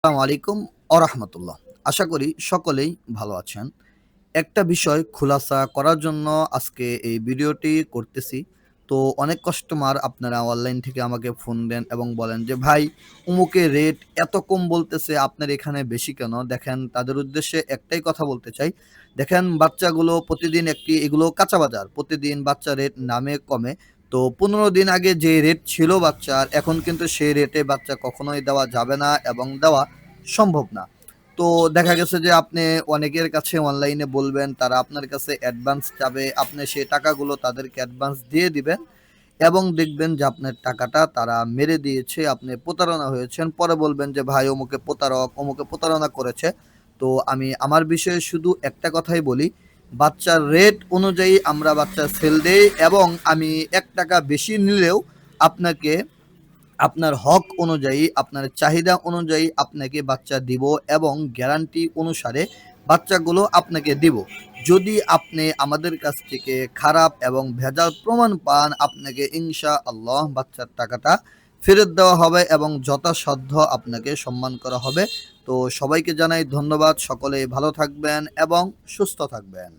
আসসালামু আলাইকুম রাহমাতুল্লাহ। আশা করি সকলেই ভালো আছেন। একটা বিষয় খুলাসা করার জন্য আজকে এই ভিডিওটি করতেছি। তো অনেক কাস্টমার আপনারা অনলাইন থেকে আমাকে ফোন দেন এবং বলেন যে, "ভাই অমুকের রেট এত কম বলতেছে, আপনার এখানে বেশি কেন?" দেখেন তাদের উদ্দেশ্যে একটাই কথা বলতে চাই। দেখেন বাচ্চাগুলো প্রতিদিন এগুলো কাঁচা বাজার। প্রতিদিন বাচ্চা রেট নামে কমে। তো ১৫ দিন আগে যে রেট ছিল বাচ্চার, এখন কিন্তু সেই রেটে বাচ্চা কখনোই দেওয়া যাবে না এবং দেওয়া সম্ভব না। তো দেখা গেছে যে আপনি অনেকের কাছে অনলাইনে বলবেন, তারা আপনার কাছে অ্যাডভান্স চাবে। আপনি সেই টাকাগুলো তাদেরকে অ্যাডভান্স দিয়ে দিবেন এবং দেখবেন যে আপনার টাকাটা তারা মেরে দিয়েছে, আপনি প্রতারণা হয়েছেন। পরে বলবেন যে, "ভাই অমুকে প্রতারক, অমুকে প্রতারণা করেছে।" তো আমি আমার বিষয়ে শুধু একটা কথাই বলি, বাচ্চার রেট অনুযায়ী আমরা বাচ্চা সেল দেই এবং আমি ৳১ বেশি নিলেও আপনাকে আপনার হক অনুযায়ী, আপনার চাহিদা অনুযায়ী আপনাকে বাচ্চা দিব এবং গ্যারান্টি অনুসারে বাচ্চাগুলো আপনাকে দিব। যদি আপনি আমাদের কাছ থেকে খারাপ এবং ভেজাল প্রমাণ পান, আপনাকে ইনশাআল্লাহ বাচ্চার টাকাটা ফেরত দেওয়া হবে এবং যথাসাধ্য আপনাকে সম্মান করা হবে। তো সবাইকে জানাই ধন্যবাদ। সকলেই ভালো থাকবেন এবং সুস্থ থাকবেন।